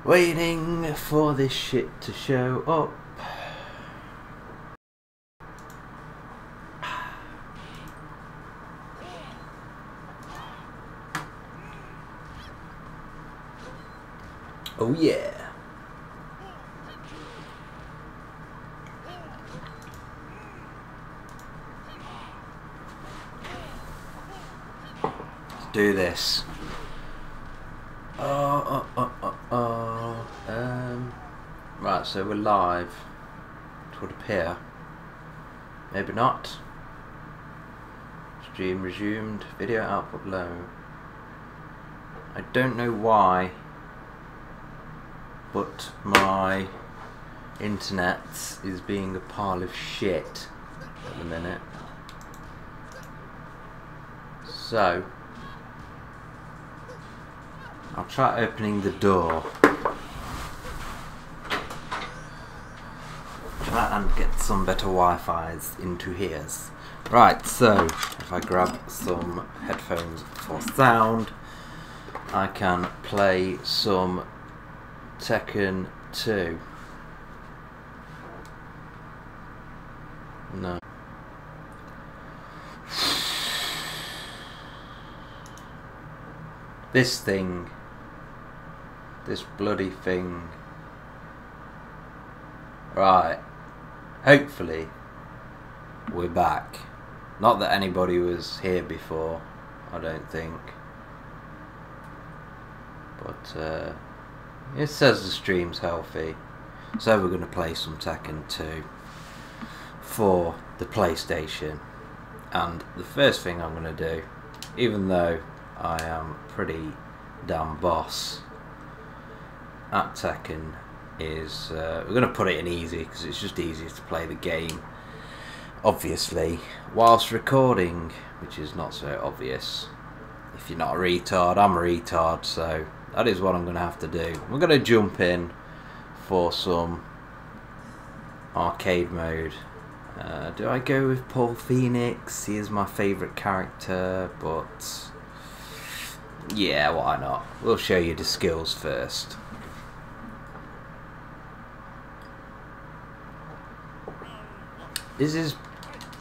Waiting for this shit to show up. Oh yeah. Let's do this. Right, so we're live. It would appear. Maybe not. Stream resumed. Video output low. I don't know why, but my internet is being a pile of shit at the minute. So I'll try opening the door. Try and get some better Wi-Fi's into his. Right, so if I grab some headphones for sound, I can play some Tekken 2. No. This thing. This bloody thing. Right. Hopefully we're back. Not that anybody was here before, I don't think. But it says the stream's healthy. So we're going to play some Tekken 2 for the PlayStation. And the first thing I'm going to do, even though I am pretty damn boss at Tekken, is we're going to put it in easy because it's just easier to play the game, obviously, whilst recording, which is not so obvious. If you're not a retard, I'm a retard, so that is what I'm going to have to do. We're going to jump in for some arcade mode. Do I go with Paul Phoenix? He is my favourite character, but yeah, why not? We'll show you the skills first. This is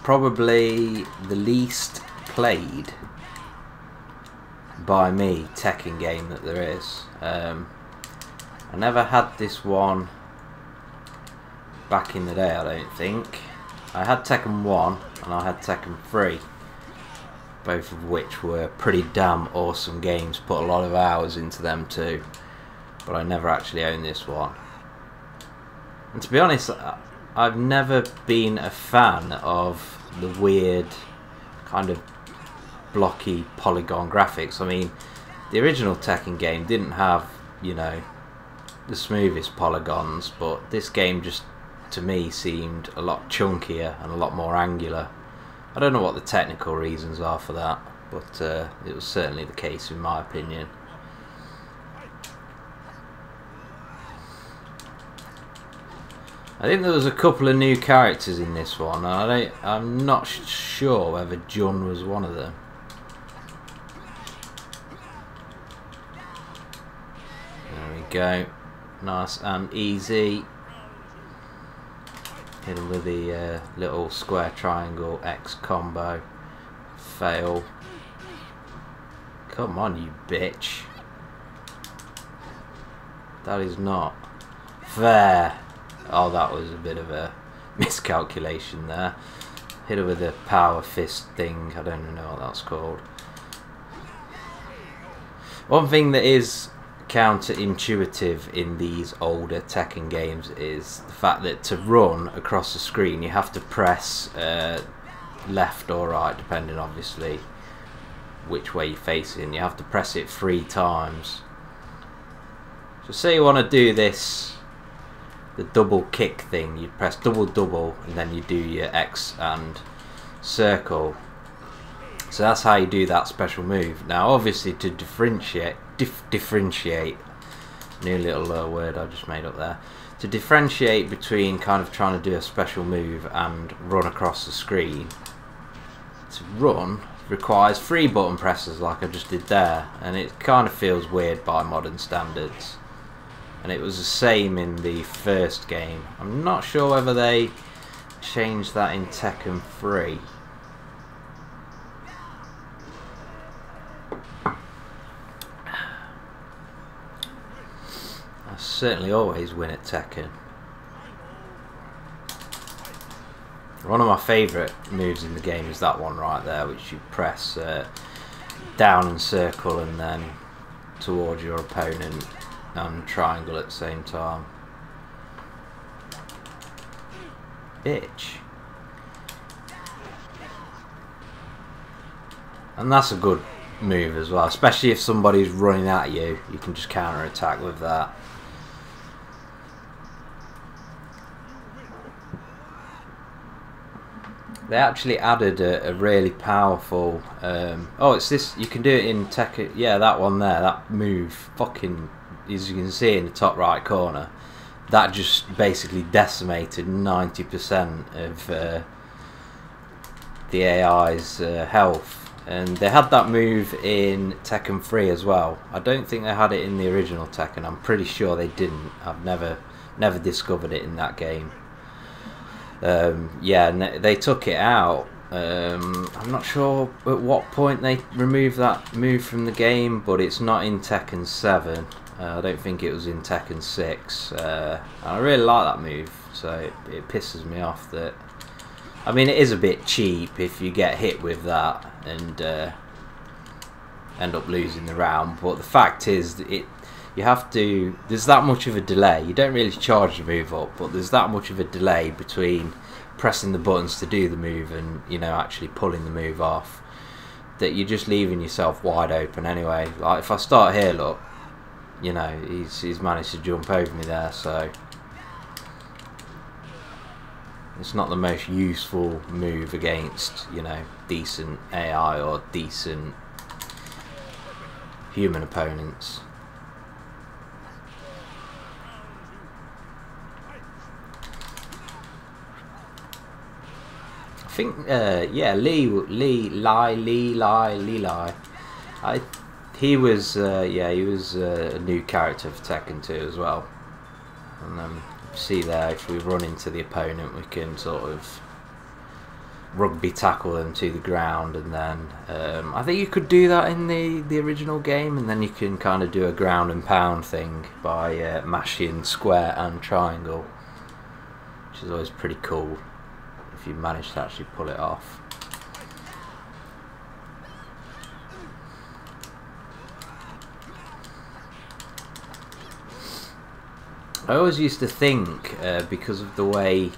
probably the least played by me Tekken game that there is. I never had this one back in the day, I don't think. I had Tekken 1 and I had Tekken 3, both of which were pretty damn awesome games. Put a lot of hours into them too, but I never actually owned this one. And to be honest, I've never been a fan of the weird kind of blocky polygon graphics. I mean, the original Tekken game didn't have, you know, the smoothest polygons, but this game just, to me, seemed a lot chunkier and a lot more angular. I don't know what the technical reasons are for that, but it was certainly the case in my opinion. I think there was a couple of new characters in this one. I'm not sure whether Jun was one of them. There we go. Nice and easy. Hit him with the little square triangle X combo. Fail. Come on, you bitch. That is not fair. Oh, that was a bit of a miscalculation there. Hit her with a power fist thing. I don't know what that's called. One thing that is counterintuitive in these older Tekken games is the fact that to run across the screen you have to press left or right, depending obviously which way you're facing. You have to press it 3 times. So say you want to do this, the double kick thing, you press double and then you do your X and circle. So that's how you do that special move. Now obviously to differentiate, new little word I just made up there, to differentiate between kind of trying to do a special move and run across the screen, to run requires 3 button presses like I just did there, and it kind of feels weird by modern standards. and it was the same in the first game. I'm not sure whether they changed that in Tekken 3. I certainly always win at Tekken. One of my favourite moves in the game is that one right there, which you press down and circle and then towards your opponent and triangle at the same time. Bitch. And that's a good move as well, especially if somebody's running at you. You can just counter attack with that. They actually added a really powerful oh, it's this, you can do it in Tekken. Yeah, that one there, that move, fucking, as you can see in the top right corner, that just basically decimated 90% of the AI's health. And they had that move in Tekken 3 as well. I don't think they had it in the original Tekken. I'm pretty sure they didn't. I've never discovered it in that game. Yeah, and they took it out. I'm not sure at what point they removed that move from the game, but it's not in Tekken 7. I don't think it was in Tekken 6. I really like that move, so it pisses me off that... I mean, it is a bit cheap if you get hit with that and end up losing the round, but the fact is that you have to, there's that much of a delay. You don't really charge the move up, but there's that much of a delay between pressing the buttons to do the move and, you know, actually pulling the move off, that you're just leaving yourself wide open anyway. Like if I start here, look, you know, he's managed to jump over me there, so it's not the most useful move against, you know, decent AI or decent human opponents. I think, yeah, Lee, he was, yeah, he was a new character for Tekken 2 as well. And see there, if we run into the opponent, we can sort of rugby tackle them to the ground, and then I think you could do that in the original game, and then you can kind of do a ground and pound thing by mashing square and triangle, which is always pretty cool if you manage to actually pull it off. I always used to think, because of the way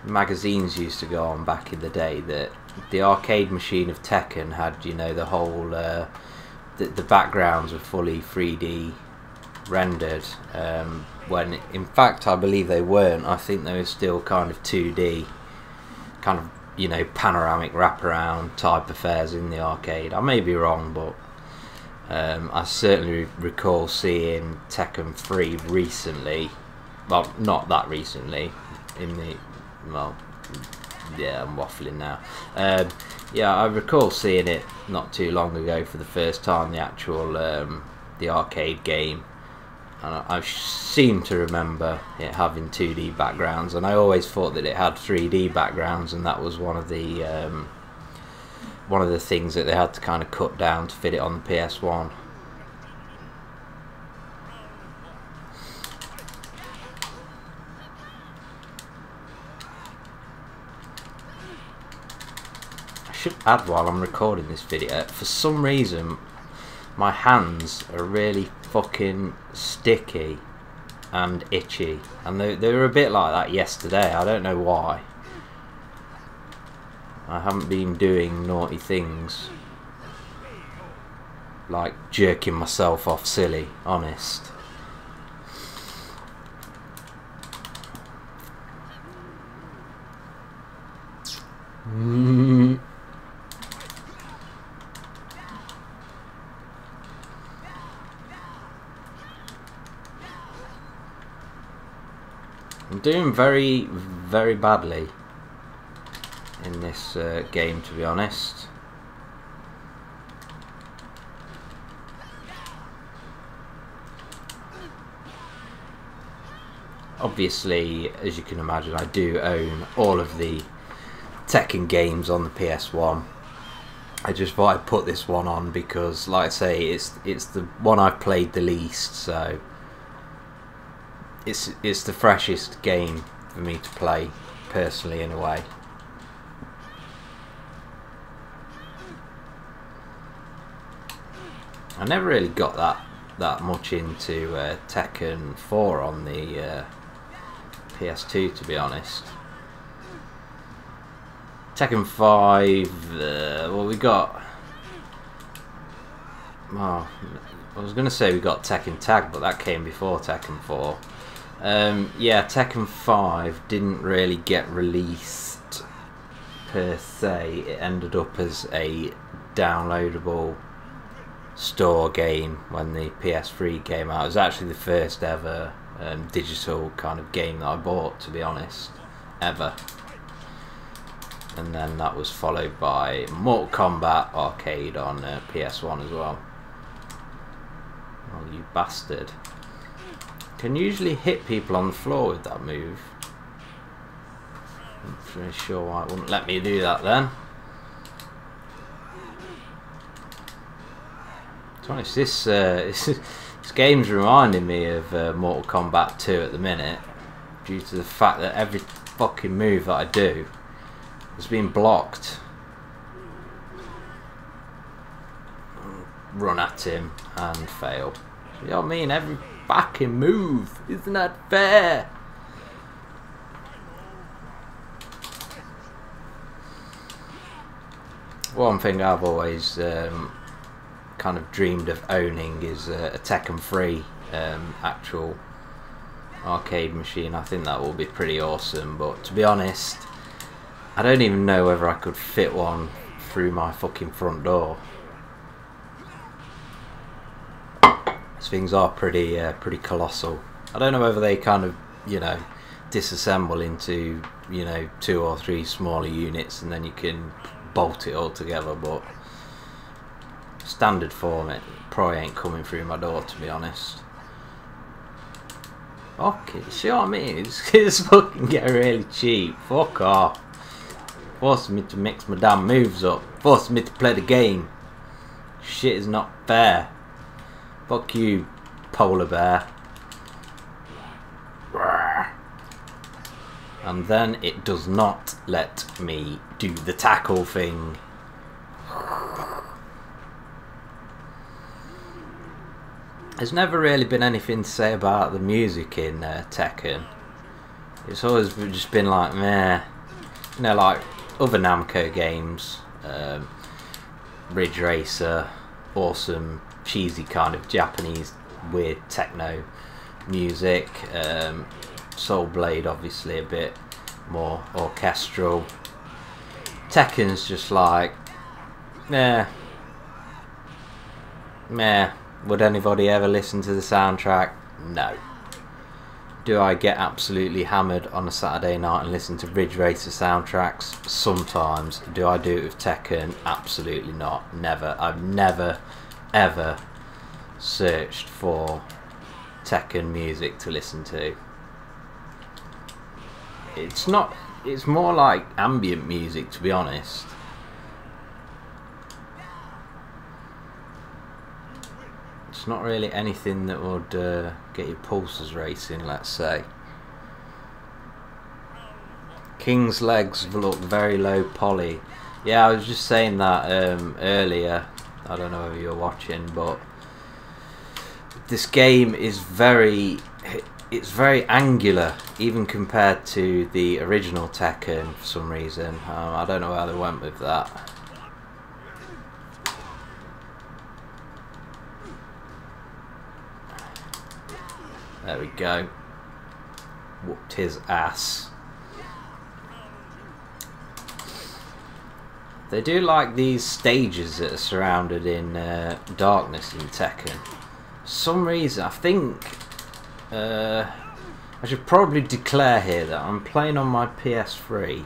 magazines used to go on back in the day, that the arcade machine of Tekken had, you know, the whole, the backgrounds were fully 3D rendered, when in fact I believe they weren't. I think they were still kind of 2D, kind of, you know, panoramic wraparound type affairs in the arcade. I may be wrong, but I certainly recall seeing Tekken 3 recently, well, not that recently, in the, well, yeah, I'm waffling now. Yeah, I recall seeing it not too long ago for the first time, the actual, the arcade game, and I seem to remember it having 2D backgrounds, and I always thought that it had 3D backgrounds, and that was one of the things that they had to kind of cut down to fit it on the PS1. I should add, while I'm recording this video, for some reason my hands are really fucking sticky and itchy, and they were a bit like that yesterday. I don't know why. I haven't been doing naughty things like jerking myself off silly, honest. I'm doing very, very badly in this game, to be honest. Obviously, as you can imagine, I do own all of the Tekken games on the PS1. I just thought I'd put this one on because, like I say, it's the one I've played the least, so it's the freshest game for me to play personally, in a way. I never really got that much into Tekken 4 on the PS2, to be honest. Tekken 5, well, we got... Oh, I was going to say we got Tekken Tag, but that came before Tekken 4. Yeah, Tekken 5 didn't really get released per se. It ended up as a downloadable store game when the PS3 came out. It was actually the first ever digital kind of game that I bought, to be honest, ever. And then that was followed by Mortal Kombat Arcade on PS1 as well. Oh, you bastard. Can usually hit people on the floor with that move. I'm not really sure why it wouldn't let me do that then. To be honest, this game's reminding me of Mortal Kombat 2 at the minute, due to the fact that every fucking move that I do has been blocked. Run at him and fail. You know what I mean? Every fucking move. Isn't that fair? One thing I've always kind of dreamed of owning is a Tekken 3 actual arcade machine. I think that will be pretty awesome, but to be honest, I don't even know whether I could fit one through my fucking front door. These things are pretty colossal. I don't know whether they kind of, you know, disassemble into, you know, 2 or 3 smaller units and then you can bolt it all together, but standard form it probably ain't coming through my door, to be honest. Fuck it, see what I mean? It's fucking getting really cheap. Fuck off. Forcing me to mix my damn moves up. Forcing me to play the game. Shit is not fair. Fuck you, polar bear. And then it does not let me do the tackle thing. There's never really been anything to say about the music in Tekken. It's always just been like, meh. You know, like other Namco games, Ridge Racer, awesome, cheesy kind of Japanese weird techno music. Soul Blade, obviously a bit more orchestral. Tekken's just like, meh. Would anybody ever listen to the soundtrack? No. Do I get absolutely hammered on a Saturday night and listen to Ridge Racer soundtracks? Sometimes. Do I do it with Tekken? Absolutely not. Never. I've never, ever searched for Tekken music to listen to. It's not. It's more like ambient music, to be honest. It's not really anything that would get your pulses racing, let's say. King's legs look very low poly. Yeah, I was just saying that earlier. I don't know if you're watching, but this game is very angular, even compared to the original Tekken for some reason. I don't know how they went with that. There we go. Whooped his ass. They do like these stages that are surrounded in darkness in Tekken. For some reason, I think I should probably declare here that I'm playing on my PS3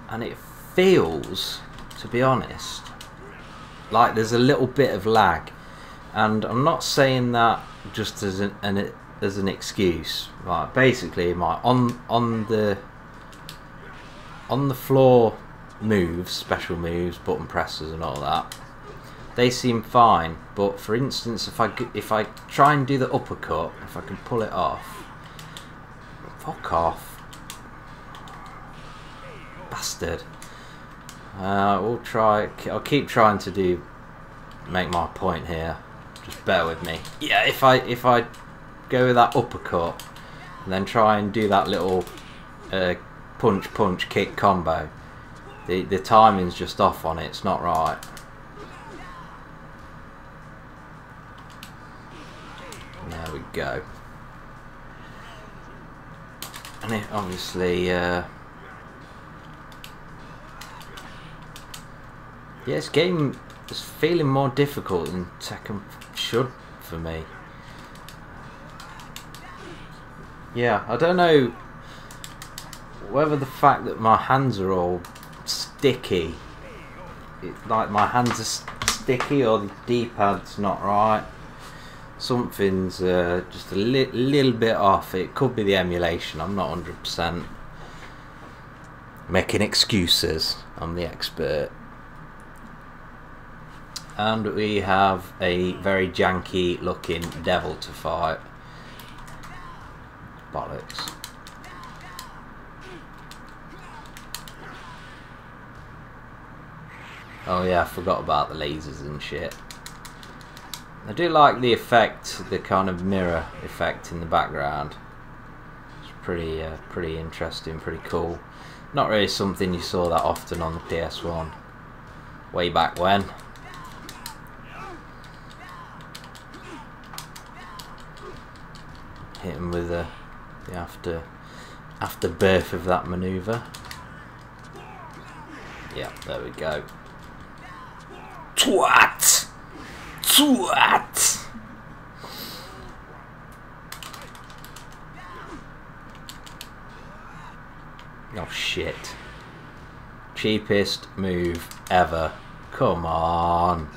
and it feels, to be honest, like there's a little bit of lag. And I'm not saying that just as as an excuse. Like basically, my on the floor moves, special moves, button presses, and all that, they seem fine. But for instance, if I try and do the uppercut, if I can pull it off, fuck off, bastard. We'll try. I'll keep trying to make my point here. Just bear with me. Yeah, if I go with that uppercut and then try and do that little punch punch kick combo, the timing's just off on it. It's not right. There we go. And it obviously yeah, this game is feeling more difficult than Tekken should for me. Yeah, I don't know whether the fact that my hands are all sticky, like my hands are sticky, or the D-pad's not right. Something's just a little bit off. It could be the emulation. I'm not 100% making excuses. I'm the expert. And we have a very janky looking devil to fight. Bollocks. Oh yeah, I forgot about the lasers and shit. I do like the effect, the kind of mirror effect in the background. It's pretty interesting, pretty cool. Not really something you saw that often on the PS1 way back when. Hit him with the afterbirth of that maneuver. Yeah, there we go. Twat! Twat! Oh shit. Cheapest move ever. Come on.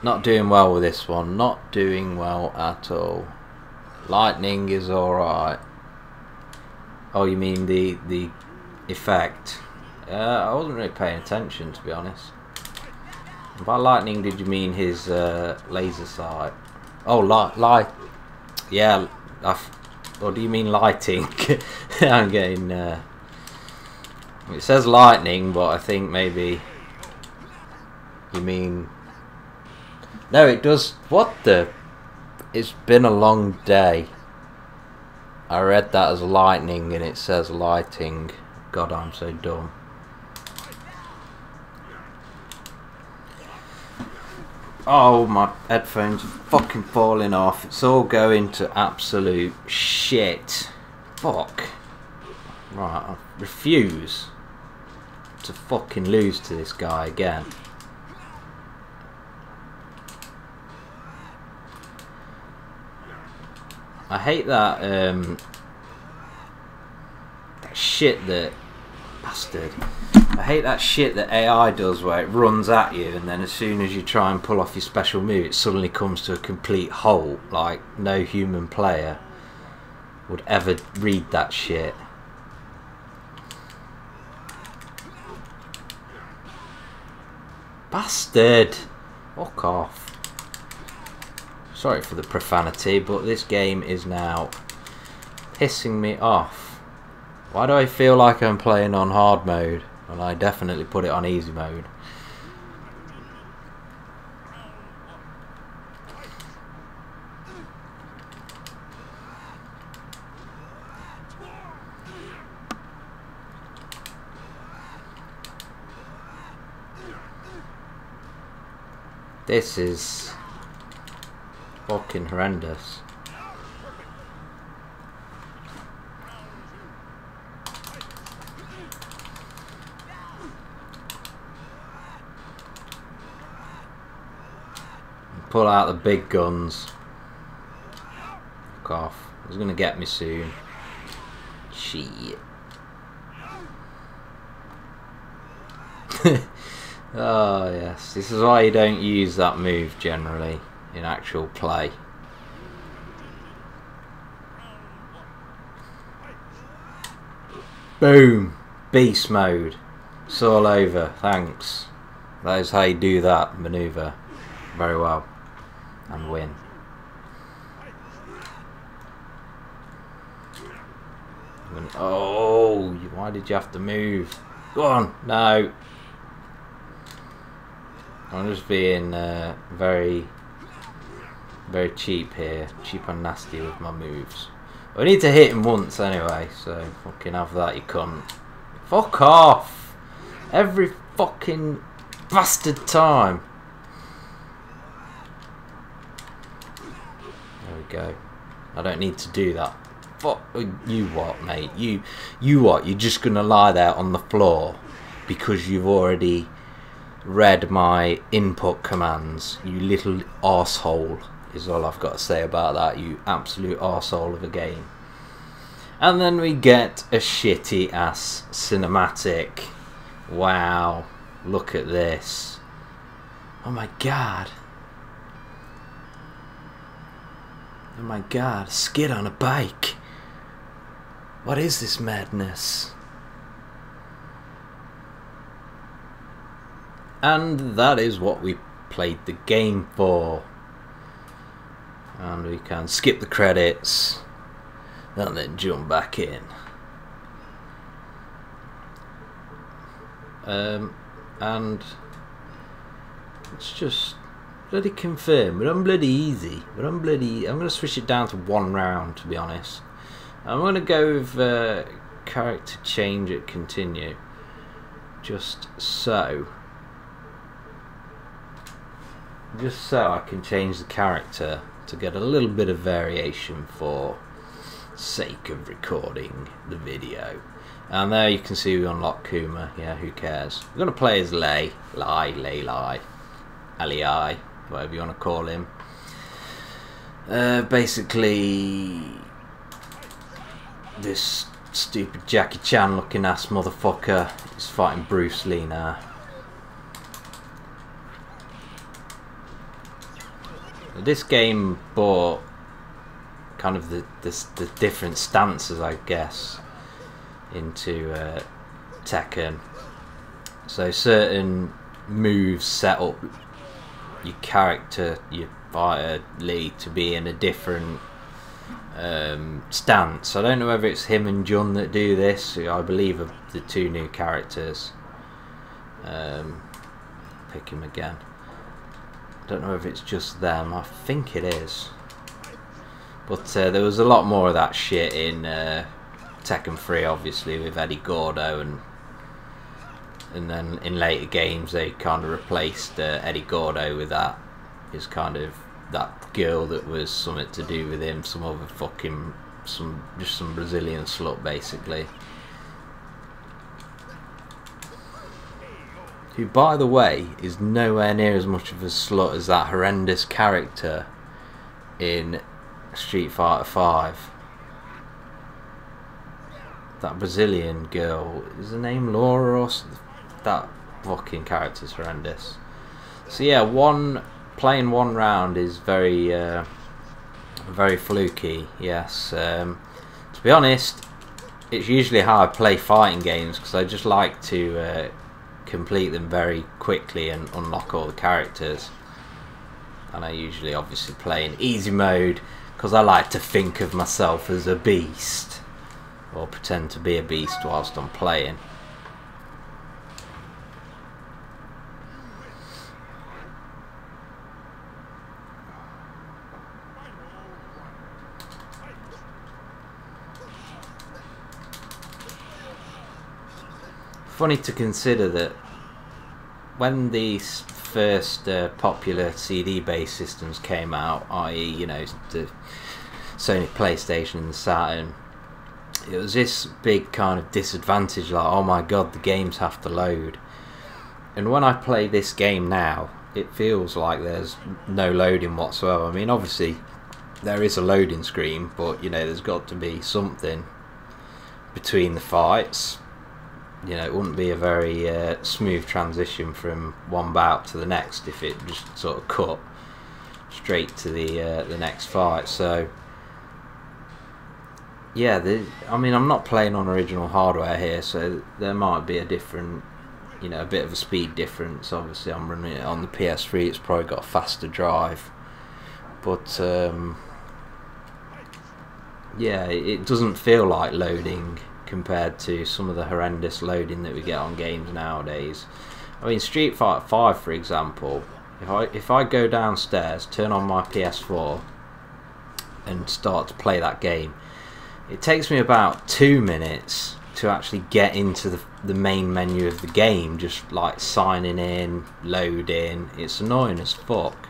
Not doing well with this one. Not doing well at all. Lightning is alright. Oh, you mean the effect? I wasn't really paying attention, to be honest. By lightning, did you mean his laser sight? Oh, light. Yeah. Or do you mean lighting? I'm getting. It says lightning, but I think maybe you mean. No, it does. What the? It's been a long day. I read that as lightning and it says lighting. God, I'm so dumb. Oh, my headphones are fucking falling off. It's all going to absolute shit. Fuck. Right, I refuse to fucking lose to this guy again. I hate that that shit that bastard. I hate that shit that AI does, where it runs at you and then as soon as you try and pull off your special move, it suddenly comes to a complete halt. Like no human player would ever read that shit. Bastard! Fuck off. Sorry for the profanity, but this game is now pissing me off. Why do I feel like I'm playing on hard mode when I definitely put it on easy mode? This is fucking horrendous. Pull out the big guns. Fuck off. He's gonna get me soon. Shit. Oh yes, this is why you don't use that move generally in actual play. Boom. Beast mode. It's all over. Thanks. That is how you do that manoeuvre. Very well. And win. Oh, why did you have to move? Go on. No. I'm just being very cheap here. Cheap and nasty with my moves. I need to hit him once anyway, so fucking have that, you cunt. Fuck off! Every fucking bastard time. There we go. I don't need to do that. Fuck you what, mate? You what? You're just gonna lie there on the floor because you've already read my input commands, you little arsehole, is all I've got to say about that, you absolute arsehole of a game. And then we get a shitty ass cinematic. Wow, look at this. Oh my god. Oh my god, skid on a bike. What is this madness? And that is what we played the game for. And we can skip the credits and then jump back in. And let's just bloody confirm. We're on bloody easy. We're on bloody. I'm going to switch it down to 1 round, to be honest. I'm going to go with character change at continue. Just so I can change the character to get a little bit of variation for sake of recording the video. And there you can see we unlock Kuma. Yeah, who cares? We're going to play as Lei, Ali, whatever you want to call him. Basically, this stupid Jackie Chan looking ass motherfucker is fighting Bruce Lee now. This game brought kind of the different stances, I guess, into Tekken. So certain moves set up your character, your fighter Lee, to be in a different stance. I don't know whether it's him and Jun that do this. I believe of the 2 new characters. Pick him again. I don't know if it's just them. I think it is. But there was a lot more of that shit in Tekken 3, obviously, with Eddie Gordo, and then in later games they kind of replaced Eddie Gordo with that. Is kind of that girl that was something to do with him, some other fucking just some Brazilian slut basically. Who, by the way, is nowhere near as much of a slut as that horrendous character in Street Fighter 5. That Brazilian girl, is her name Laura or something? That fucking character's horrendous. So yeah, playing 1 round is very very fluky, yes. To be honest, it's usually how I play fighting games, because I just like to complete them very quickly and unlock all the characters. And I usually obviously play in easy mode because I like to think of myself as a beast, or pretend to be a beast whilst I'm playing. Funny to consider that when these first popular CD-based systems came out, i.e., you know, the Sony PlayStation and the Saturn, it was this big kind of disadvantage, like, oh my god, the games have to load. And when I play this game now, it feels like there's no loading whatsoever. I mean, obviously there is a loading screen, but you know, there's got to be something between the fights. You know, it wouldn't be a very smooth transition from one bout to the next if it just sort of cut straight to the next fight. So yeah, I mean, I'm not playing on original hardware here, so there might be a different, you know, a bit of a speed difference. Obviously, I'm running it on the PS3. It's probably got a faster drive, but yeah, it doesn't feel like loading compared to some of the horrendous loading that we get on games nowadays. I mean, Street Fighter 5, for example, if I go downstairs, turn on my PS4 and start to play that game, it takes me about 2 minutes to actually get into the main menu of the game, just like signing in, loading. It's annoying as fuck,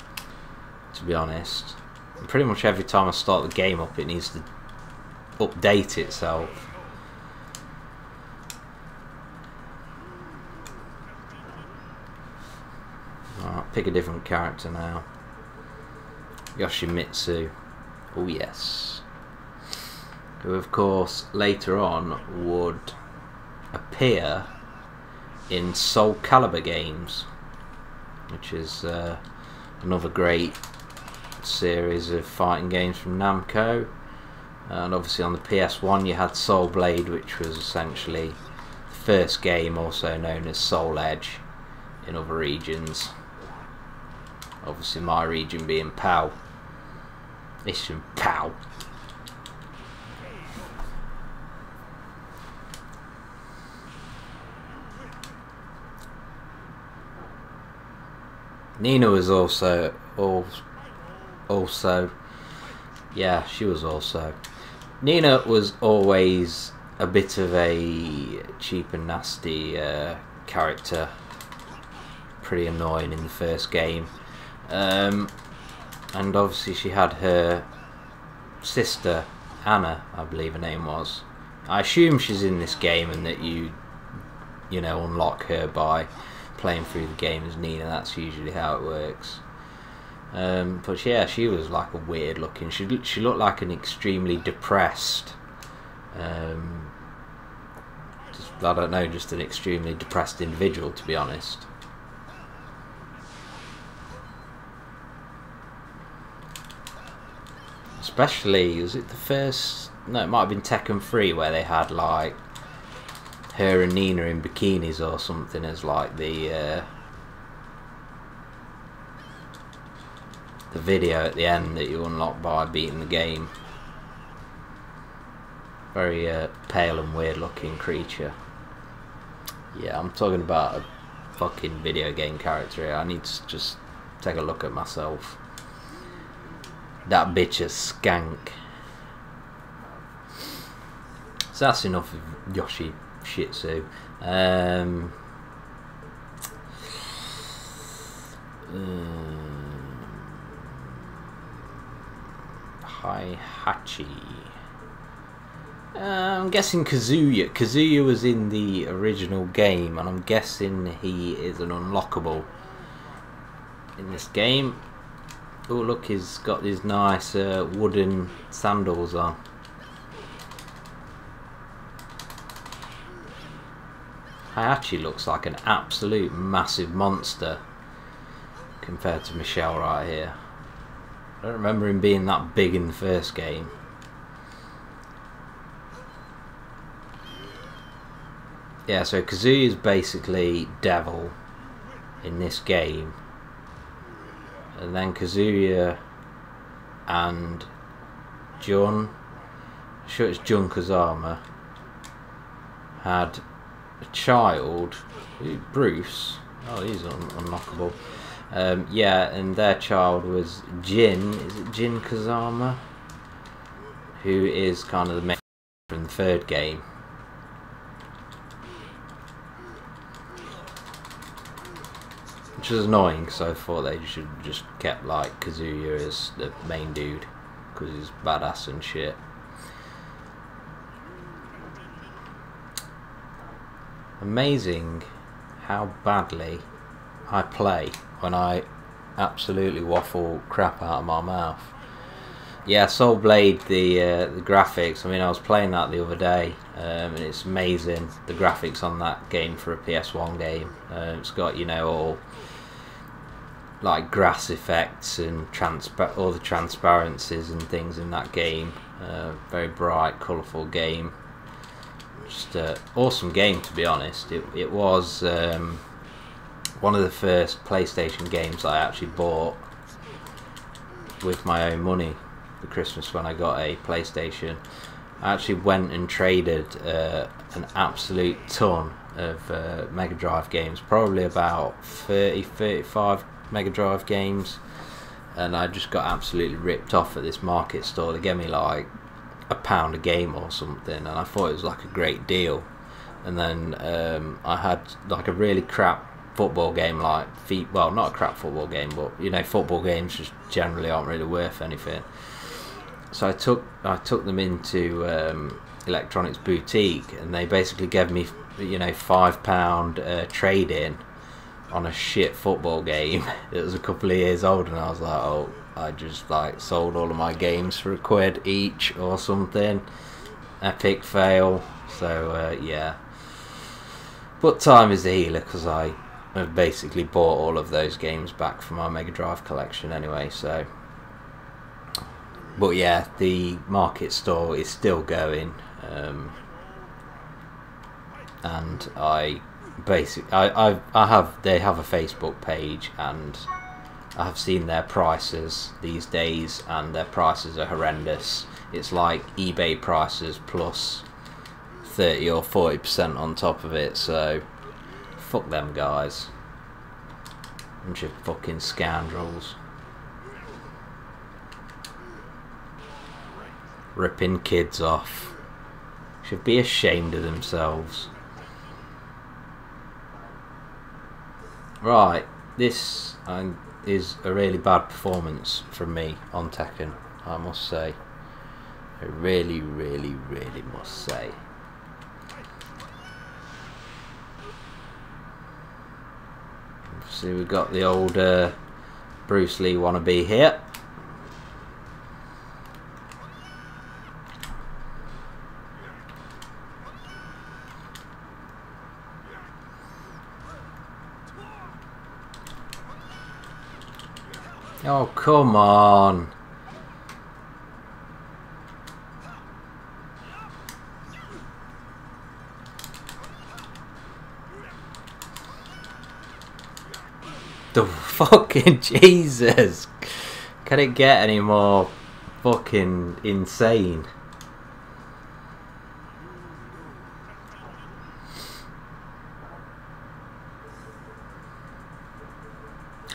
to be honest. And pretty much every time I start the game up, it needs to update itself. Alright, pick a different character now. Yoshimitsu. Oh yes. Who of course later on would appear in Soul Calibur games, which is another great series of fighting games from Namco. And obviously on the PS1 you had Soul Blade, which was essentially the first game, also known as Soul Edge in other regions. Obviously my region being PAL. Mission PAL. Nina was also, yeah, she was also. Nina was always a bit of a cheap and nasty character. Pretty annoying in the first game. And obviously she had her sister, Anna, I believe her name was. I assume she's in this game and that you know, unlock her by playing through the game as Nina. That's usually how it works. But yeah, she was like a weird looking. She looked like an extremely depressed, I don't know, just an extremely depressed individual, to be honest. Especially, was it the first? No, it might have been Tekken 3 where they had like her and Nina in bikinis or something as like the video at the end that you unlock by beating the game. Very pale and weird looking creature. Yeah, I'm talking about a fucking video game character here. I need to just take a look at myself. That bitch is skank. So that's enough of Yoshi Shitsu. Heihachi. I'm guessing Kazuya. Kazuya was in the original game, and I'm guessing he is an unlockable in this game. Oh look, he's got these nice wooden sandals on. Heihachi looks like an absolute massive monster compared to Michelle right here. I don't remember him being that big in the first game. Yeah, so Kazuya is basically Devil in this game. And then Kazuya and Jun, I'm sure it's Jun Kazama, had a child, Bruce. Oh, he's unlockable. Yeah, and their child was Jin. Is it Jin Kazama? Who is kind of the main from the third game. Which was annoying, so I thought they should just kept like Kazuya as the main dude, because he's badass and shit. Amazing how badly I play when I absolutely waffle crap out of my mouth. Yeah, Soul Blade, the graphics, I mean, I was playing that the other day, and it's amazing, the graphics on that game for a PS1 game. It's got, you know, all like grass effects and all the transparencies and things in that game. Very bright, colourful game. Just an awesome game, to be honest. It was one of the first PlayStation games I actually bought with my own money for Christmas when I got a PlayStation. I actually went and traded an absolute ton of Mega Drive games, probably about 35 Mega Drive games, and I just got absolutely ripped off at this market store. They gave me like £1 a game or something, and I thought it was like a great deal. And then I had like a really crap football game, like well, not a crap football game, but you know, football games just generally aren't really worth anything. So I took them into Electronics Boutique, and they basically gave me, you know, £5 trade in on a shit football game. It was a couple of years old, and I was like, oh, I just like sold all of my games for £1 each or something. Epic fail. So yeah, but time is a healer, because I have basically bought all of those games back for my Mega Drive collection anyway. So, but yeah, the market store is still going, and they have a Facebook page, and I have seen their prices these days, and their prices are horrendous. It's like eBay prices plus 30 or 40% on top of it. So fuck them guys, bunch of fucking scoundrels, ripping kids off. Should be ashamed of themselves. Right, this is a really bad performance from me on Tekken, I must say. I really must say. See, we've got the old Bruce Lee wannabe here. Oh, come on. The fucking Jesus. Can it get any more fucking insane?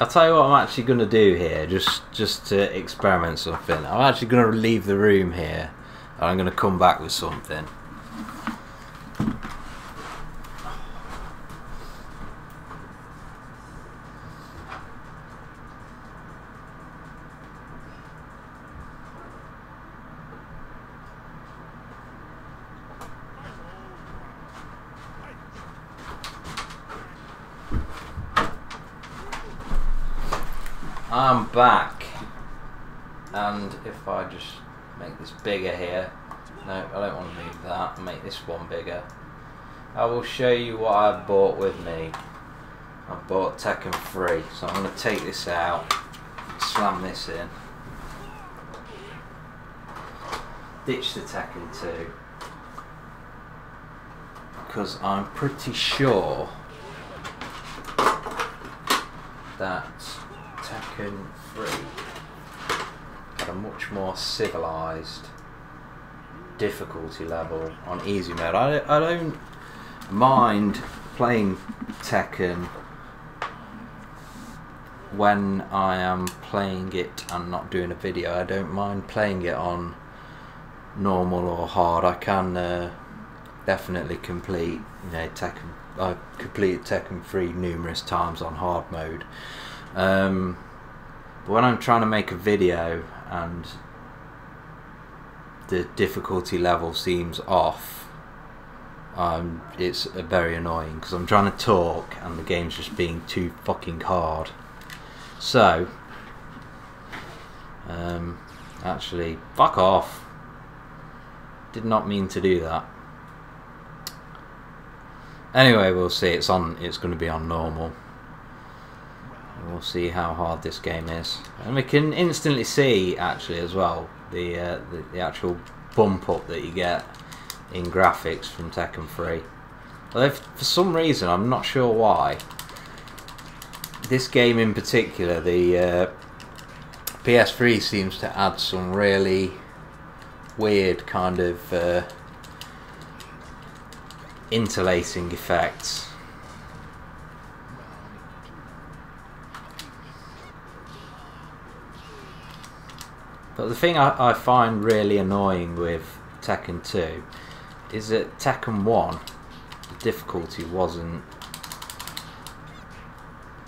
I'll tell you what I'm actually going to do here, just to experiment something. I'm actually going to leave the room here, and I'm going to come back with something. I'm back, and if I just make this bigger here, no, I don't want to move that, I'll make this one bigger. I will show you what I bought with me. I bought Tekken 3, so I'm going to take this out, slam this in, ditch the Tekken 2, because I'm pretty sure that Tekken 3 had a much more civilized difficulty level on easy mode. I don't mind playing Tekken when I am playing it and not doing a video. I don't mind playing it on normal or hard. I can definitely complete, you know, Tekken. I've completed Tekken 3 numerous times on hard mode. But when I'm trying to make a video and the difficulty level seems off, it's very annoying, because I'm trying to talk and the game's just being too fucking hard. So, actually, fuck off. Did not mean to do that. Anyway, we'll see. It's going to be on normal. And we'll see how hard this game is. And we can instantly see, actually, as well, the actual bump up that you get in graphics from Tekken 3. Although for some reason, I'm not sure why, this game in particular, the PS3 seems to add some really weird kind of interlacing effects. But the thing I find really annoying with Tekken 2 is that Tekken 1, the difficulty wasn't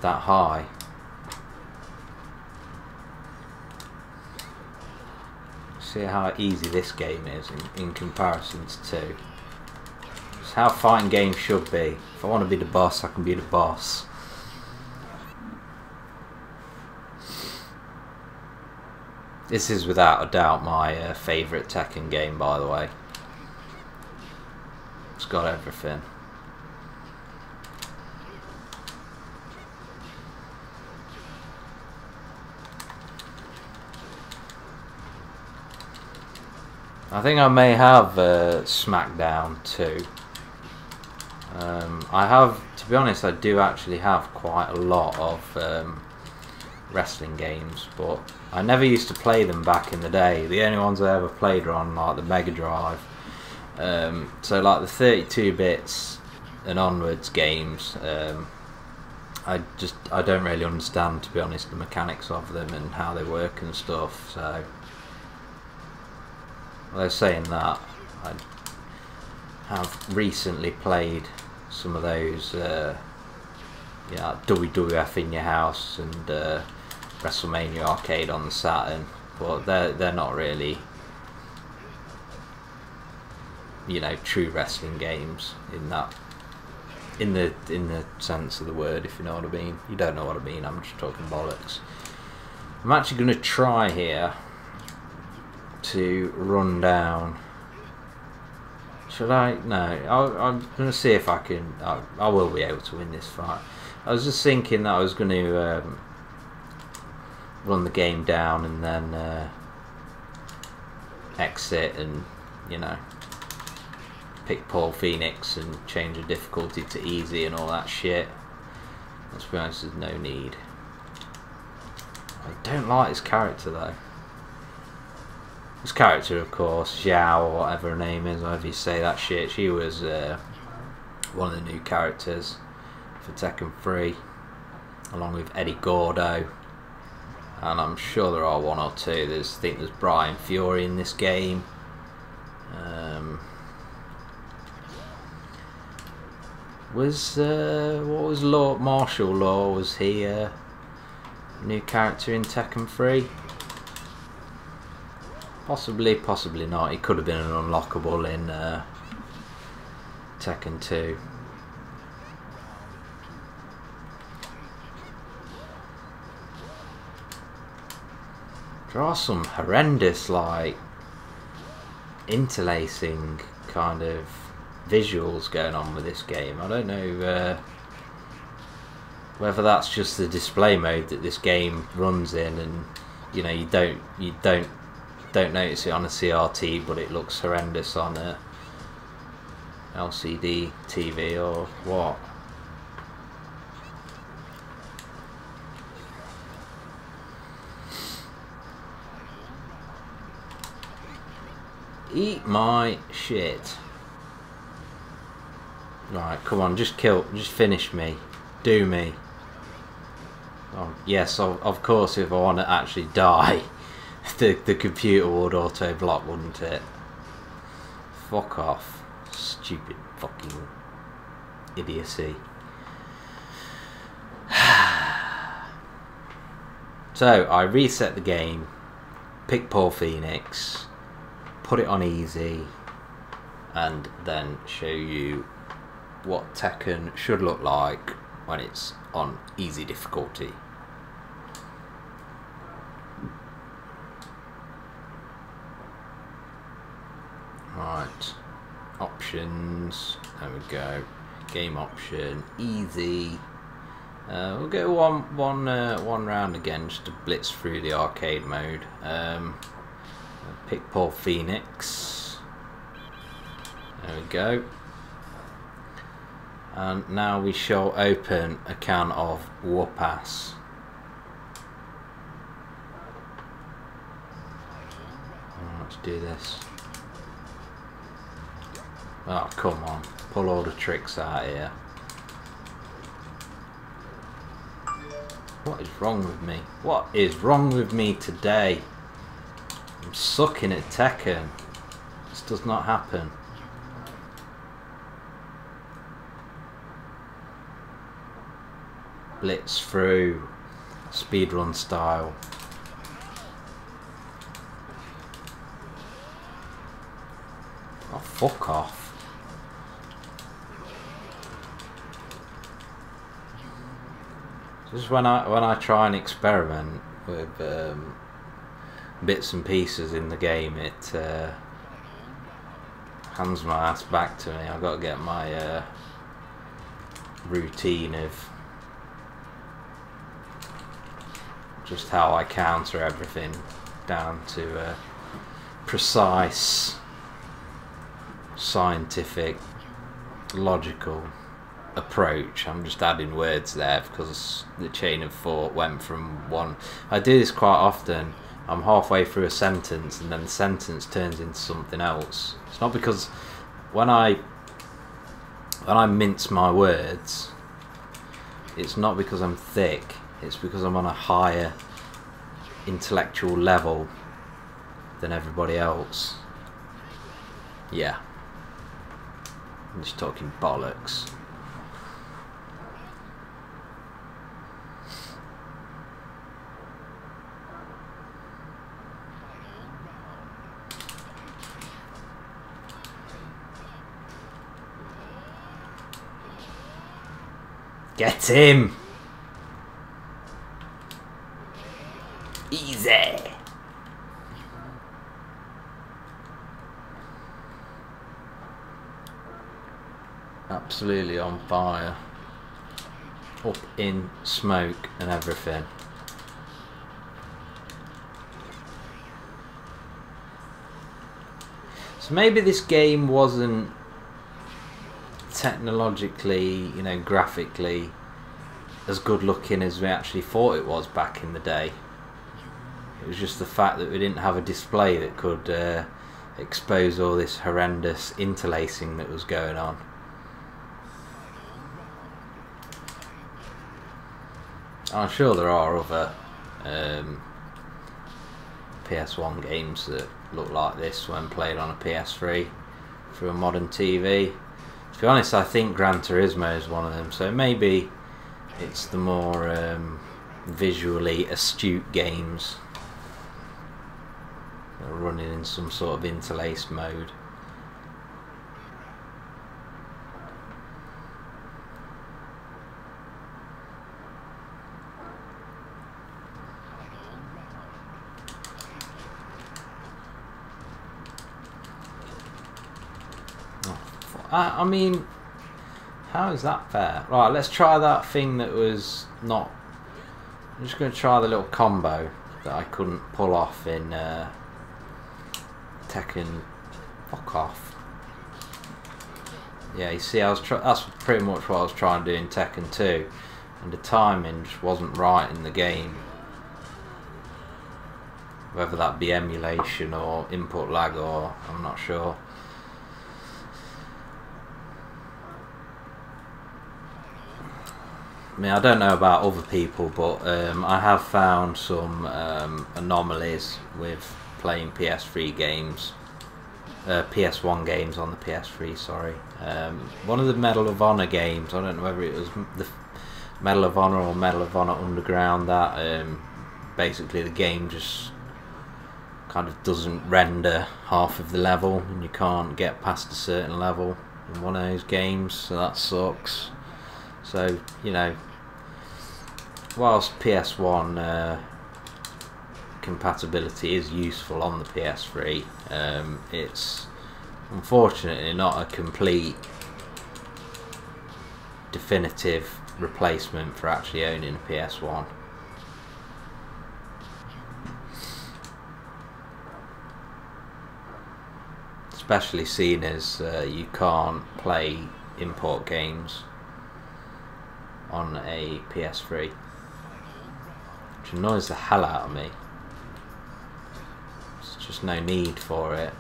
that high. See how easy this game is in comparison to 2. It's how fighting games should be. If I want to be the boss, I can be the boss. This is without a doubt my favourite Tekken game, by the way. It's got everything. I think I may have SmackDown too. I have, to be honest, I do actually have quite a lot of wrestling games, but I never used to play them back in the day. The only ones I ever played were on like the Mega Drive. So like the 32 bits and onwards games, I don't really understand, to be honest, the mechanics of them and how they work and stuff. So, although saying that, I have recently played some of those, yeah, WWF in your house and WrestleMania Arcade on the Saturn, but they're not really, you know, true wrestling games in the sense of the word, if you know what I mean. You don't know what I mean, I'm just talking bollocks. I'm actually going to try here to run down. Should I? No, I'm going to see if I can. I will be able to win this fight. I was just thinking that I was going to run the game down and then exit and, you know, pick Paul Phoenix and change the difficulty to easy and all that shit. Let's be honest, there's no need. I don't like his character though. His character, of course, Xiao or whatever her name is, however you say that shit, she was one of the new characters for Tekken 3, along with Eddie Gordo, and I'm sure there are one or two. I think there's Brian Fury in this game. What was Martial Law? Was he a new character in Tekken 3? Possibly, possibly not. He could have been an unlockable in Tekken 2. There are some horrendous, like, interlacing kind of visuals going on with this game. I don't know whether that's just the display mode that this game runs in, and you know, you don't notice it on a CRT, but it looks horrendous on a LCD TV or what. Eat my shit. Right, come on, just finish me. Do me. Oh, yes, of course, if I want to actually die, the computer would auto-block, wouldn't it? Fuck off. Stupid fucking idiocy. So, I reset the game, pick Paul Phoenix, put it on easy, and then show you what Tekken should look like when it's on easy difficulty. Right, options, there we go, game option, easy, We'll go one round again just to blitz through the arcade mode. Pick Paul Phoenix. There we go. And now we shall open a can of Whoop-Ass. Let's do this. Oh, come on. Pull all the tricks out here. What is wrong with me? What is wrong with me today? I'm sucking at Tekken. This does not happen. Blitz through. Speedrun style. Oh, fuck off. Just when I try and experiment with bits and pieces in the game, it hands my ass back to me. I've got to get my routine of just how I counter everything down to a precise, scientific, logical approach. I'm just adding words there because the chain of thought went from one. I do this quite often. I'm halfway through a sentence and then the sentence turns into something else. It's not because when I mince my words, it's not because I'm thick, it's because I'm on a higher intellectual level than everybody else. Yeah, I'm just talking bollocks. Get him! Easy! Absolutely on fire. Up in smoke and everything. So maybe this game wasn't technologically, you know, graphically as good looking as we actually thought it was back in the day. It was just the fact that we didn't have a display that could expose all this horrendous interlacing that was going on. I'm sure there are other PS1 games that look like this when played on a PS3 through a modern TV. To be honest, I think Gran Turismo is one of them, so maybe it's the more visually astute games that are running in some sort of interlaced mode. I mean, how is that fair? Right, let's try that thing that was not... I'm just going to try the little combo that I couldn't pull off in Tekken. Fuck off. Yeah, you see, that's pretty much what I was trying to do in Tekken 2, and the timing just wasn't right in the game. Whether that be emulation or input lag, or I'm not sure. I mean, I don't know about other people, but I have found some anomalies with playing PS3 games, PS1 games on the PS3, sorry. One of the Medal of Honor games, I don't know whether it was the Medal of Honor or Medal of Honor Underground, that basically the game just kind of doesn't render half of the level and you can't get past a certain level in one of those games, so that sucks. So, you know, whilst PS1 compatibility is useful on the PS3, it's unfortunately not a complete, definitive replacement for actually owning a PS1. Especially seeing as you can't play import games on a PS3, which annoys the hell out of me. There's just no need for it.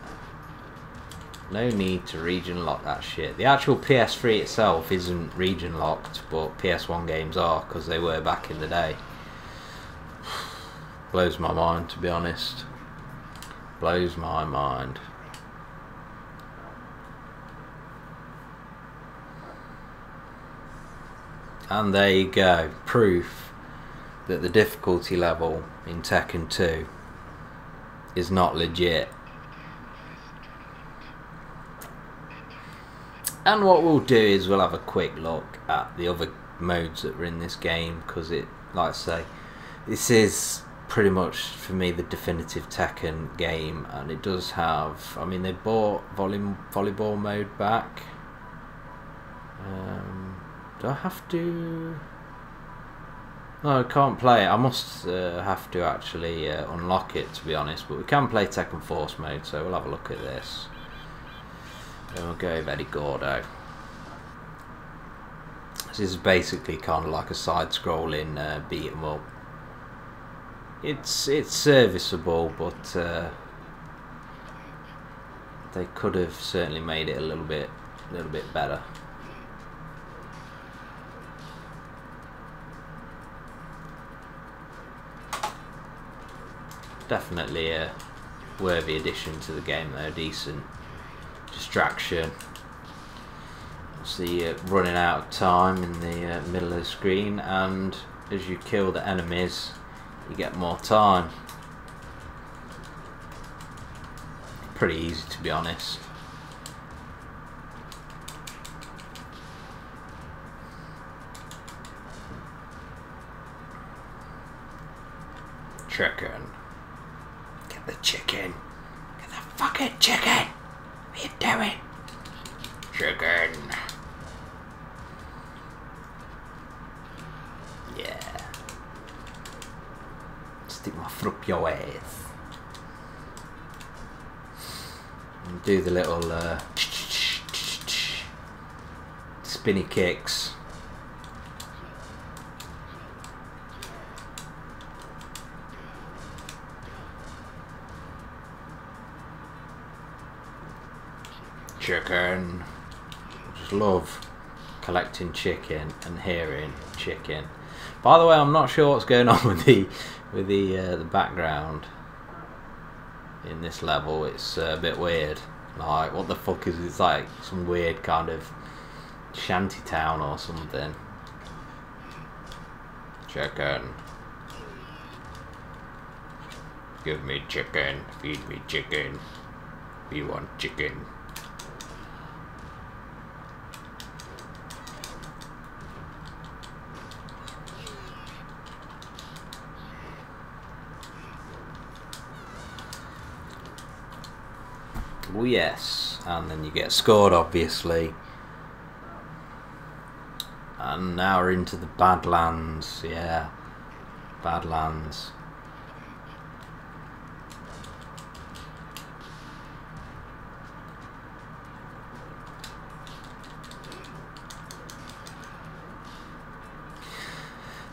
No need to region lock that shit. The actual PS3 itself isn't region locked, but PS1 games are, because they were back in the day. Blows my mind, to be honest. Blows my mind. And there you go, proof that the difficulty level in Tekken 2 is not legit. And what we'll do is we'll have a quick look at the other modes that were in this game, because it, like I say, this is pretty much for me the definitive Tekken game, and it does have, I mean, they brought volleyball mode back. Do I have to? No, I can't play it. I must have to actually unlock it, to be honest, but we can play Tekken Force mode, so we'll have a look at this. Then we'll go very Gordo. This is basically kind of like a side-scrolling beat 'em up. It's serviceable, but they could have certainly made it a little bit better. Definitely a worthy addition to the game, though. Decent distraction. See, running out of time in the middle of the screen, and as you kill the enemies, you get more time. Pretty easy, to be honest. Chicken. Get the chicken. Get the fucking chicken. What are you doing? Chicken. Yeah. Stick my foot up your ass. And do the little spinny kicks. Chicken. Just love collecting chicken and hearing chicken. By the way, I'm not sure what's going on with the background in this level. It's a bit weird. Like, what the fuck is it? It's like some weird kind of shanty town or something. Chicken. Give me chicken. Feed me chicken. We want chicken. Oh yes, and then you get scored, obviously. And now we're into the Badlands, yeah, Badlands.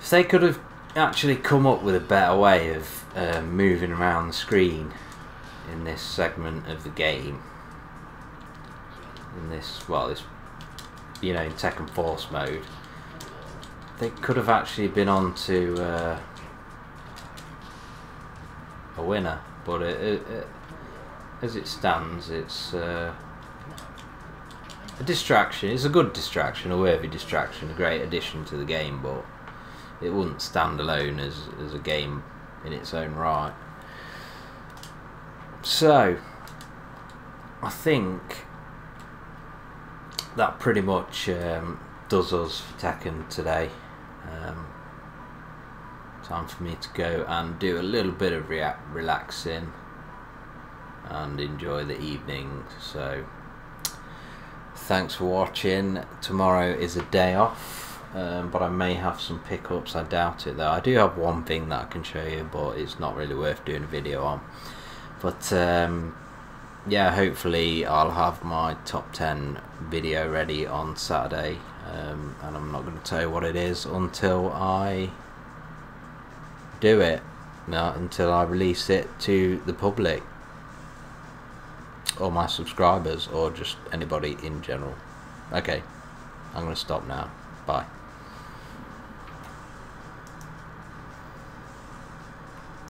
If they could have actually come up with a better way of moving around the screen in this segment of the game, in this, well, this, you know, in Tekken Force mode, they could have actually been on to a winner, but as it stands, it's a distraction. It's a good distraction, a worthy distraction, a great addition to the game, but it wouldn't stand alone as a game in its own right. So, I think that pretty much does us for Tekken today. Time for me to go and do a little bit of relaxing and enjoy the evening. So, thanks for watching. Tomorrow is a day off, but I may have some pickups. I doubt it though. I do have one thing that I can show you, but it's not really worth doing a video on. But yeah, hopefully I'll have my top 10 video ready on Saturday, and I'm not going to tell you what it is until I do it, until I release it to the public or my subscribers or just anybody in general. Okay, I'm going to stop now. Bye.